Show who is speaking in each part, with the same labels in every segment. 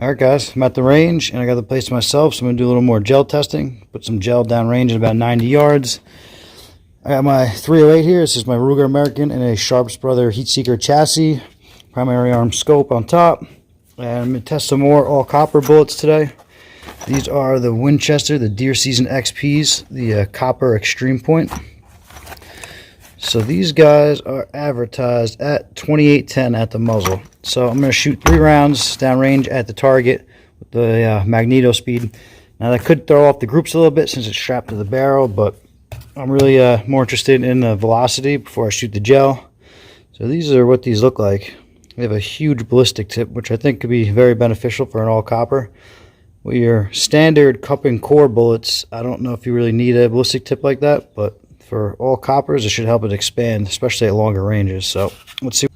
Speaker 1: Alright guys, I'm at the range and I got the place to myself, so I'm going to do a little more gel testing. Put some gel down range at about 90 yards. I got my 308 here. This is my Ruger American and a Sharps Brother heat seeker chassis. Primary arm scope on top. And I'm going to test some more all copper bullets today. These are the Winchester, the Deer Season XPs, the copper extreme point. So these guys are advertised at 2810 at the muzzle. So I'm going to shoot 3 rounds downrange at the target with the magneto speed. Now that could throw off the groups a little bit since it's strapped to the barrel, but I'm really more interested in the velocity before I shoot the gel. So these are what these look like. They have a huge ballistic tip, which I think could be very beneficial for an all copper. With your standard cup and core bullets, I don't know if you really need a ballistic tip like that, but for all coppers, it should help it expand, especially at longer ranges. So let's see.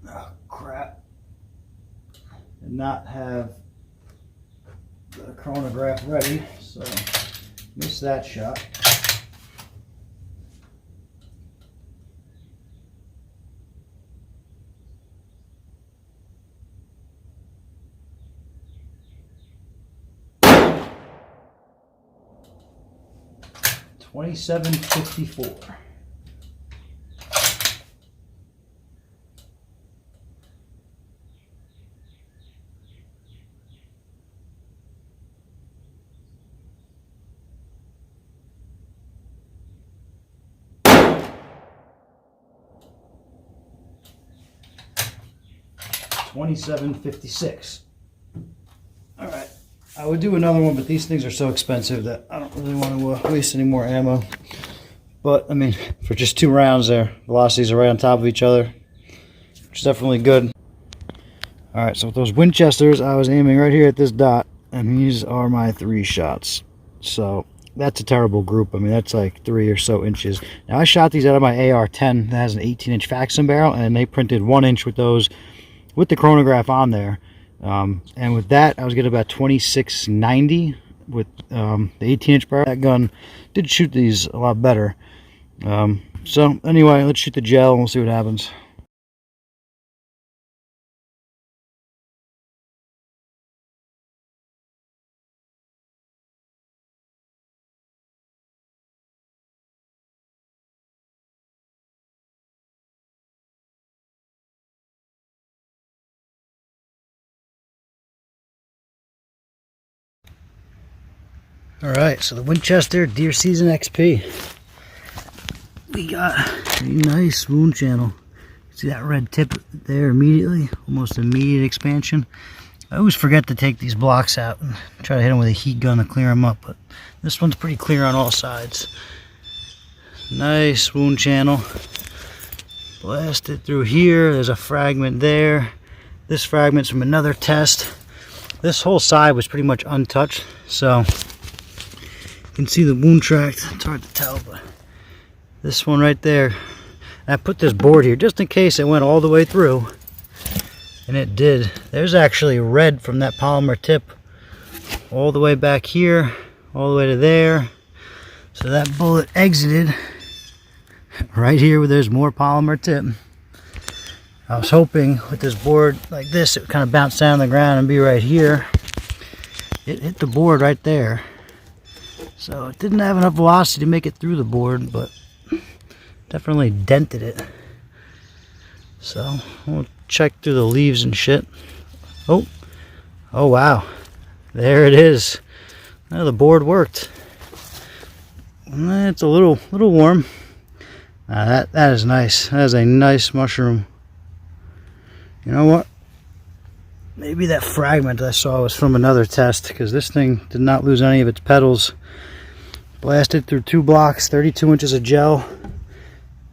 Speaker 1: Oh crap! Did not have the chronograph ready, so missed that shot. $27.54. $27.56. All right. I would do another one, but these things are so expensive that I don't really want to waste any more ammo. But, I mean, for just 2 rounds there, velocities are right on top of each other, which is definitely good. Alright, so with those Winchesters, I was aiming right here at this dot, and these are my 3 shots. So, that's a terrible group. I mean, that's like 3 or so inches. Now, I shot these out of my AR-10 that has an 18-inch Faxon barrel, and they printed 1 inch with those, with the chronograph on there. And with that, I was getting about 26.90 with the 18-inch barrel. That gun did shoot these a lot better. So anyway, let's shoot the gel and we'll see what happens. Alright, so the Winchester Deer Season XP. We got a nice wound channel. See that red tip there immediately? Almost immediate expansion. I always forget to take these blocks out and try to hit them with a heat gun to clear them up, but this one's pretty clear on all sides. Nice wound channel. Blast it through here. There's a fragment there. This fragment's from another test. This whole side was pretty much untouched, so you can see the wound track. It's hard to tell, but this one right there. And I put this board here just in case it went all the way through, and it did. There's actually red from that polymer tip all the way back here, all the way to there. So that bullet exited right here where there's more polymer tip. I was hoping with this board like this, it would kind of bounce down the ground and be right here. It hit the board right there. So it didn't have enough velocity to make it through the board, but definitely dented it. So we'll check through the leaves and shit. Oh wow, there it is. Now the board worked. It's a little warm. That is nice. That is a nice mushroom. You know what? Maybe that fragment I saw was from another test, because this thing did not lose any of its petals. Blasted through 2 blocks, 32 inches of gel.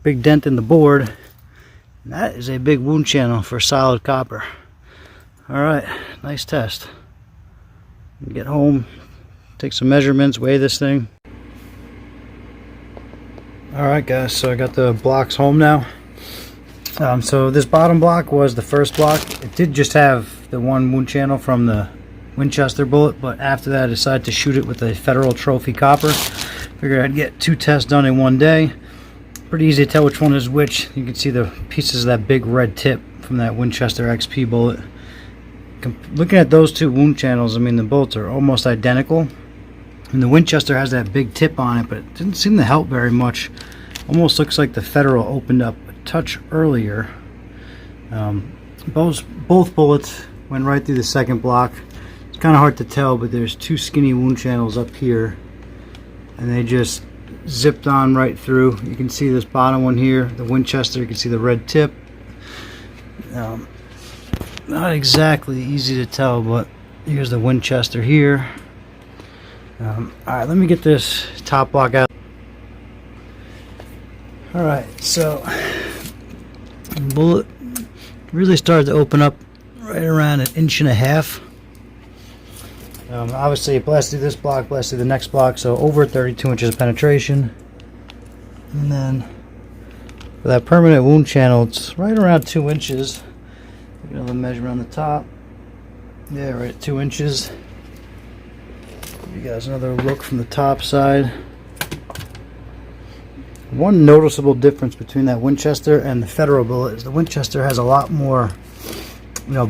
Speaker 1: Big dent in the board. And that is a big wound channel for solid copper. Alright, nice test. Get home, take some measurements, weigh this thing. Alright guys, so I got the blocks home now. So this bottom block was the first block. It did just have the 1 wound channel from the Winchester bullet, but after that I decided to shoot it with a Federal Trophy Copper. Figured I'd get 2 tests done in one day. Pretty easy to tell which one is which. You can see the pieces of that big red tip from that Winchester XP bullet. Looking at those 2 wound channels, I mean, the bullets are almost identical. And the Winchester has that big tip on it, but it didn't seem to help very much. Almost looks like the Federal opened up a touch earlier. Both bullets went right through the second block. It's kind of hard to tell, but there's 2 skinny wound channels up here, and they just zipped on right through. You can see this bottom one here, the Winchester. You can see the red tip. Not exactly easy to tell, but here's the Winchester here. Alright, let me get this top block out. Alright, so the bullet really started to open up right around 1.5 inches. Obviously it blasted through this block, blasted through the next block, so over 32 inches of penetration. And then for that permanent wound channel, it's right around 2 inches. Another measurement on the top. Yeah, right at 2 inches. You guys another look from the top side. One noticeable difference between that Winchester and the Federal bullet is the Winchester has a lot more,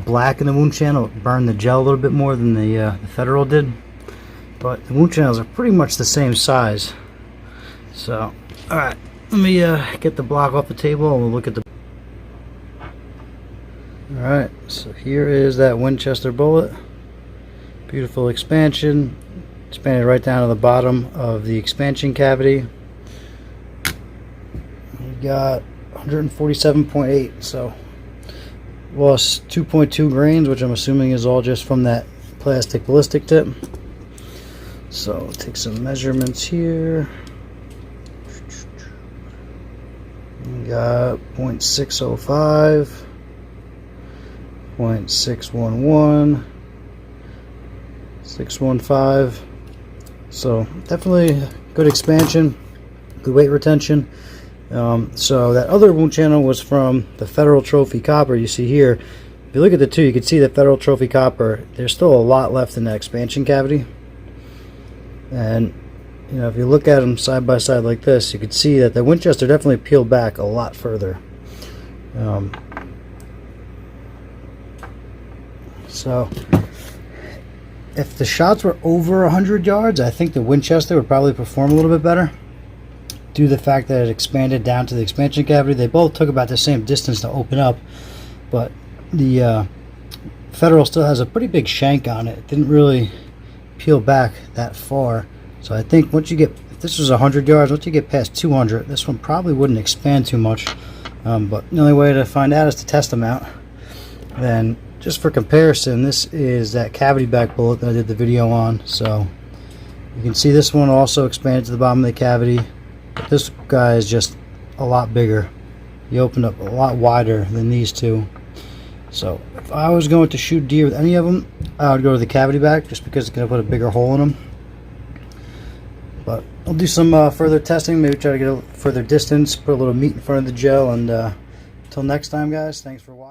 Speaker 1: black in the wound channel. It burned the gel a little bit more than the Federal did. But the wound channels are pretty much the same size. So, alright, let me get the block off the table and we'll look at the... Alright, so here is that Winchester bullet. Beautiful expansion. Expanded right down to the bottom of the expansion cavity. We got 147.8, so lost 2.2 grains, which I'm assuming is all just from that plastic ballistic tip. So take some measurements here. We got 0.605. 0.611, 615. So definitely good expansion, good weight retention. So that other wound channel was from the Federal Trophy Copper. You see here, if you look at the 2, you can see the Federal Trophy Copper. There's still a lot left in that expansion cavity, and if you look at them side by side like this, you can see that the Winchester definitely peeled back a lot further. So if the shots were over 100 yards, I think the Winchester would probably perform a little bit better due to the fact that it expanded down to the expansion cavity. They both took about the same distance to open up, but the Federal still has a pretty big shank on it. It didn't really peel back that far. So I think once you get, if this was 100 yards, once you get past 200, this one probably wouldn't expand too much. But the only way to find out is to test them out. Then just for comparison, this is that cavity back bullet that I did the video on. So you can see this one also expanded to the bottom of the cavity. But this guy is just a lot bigger. He opened up a lot wider than these 2. So if I was going to shoot deer with any of them, I would go to the cavity back just because it's going to put a bigger hole in them. But I'll do some further testing, maybe try to get a further distance, put a little meat in front of the gel, and until next time, guys, thanks for watching.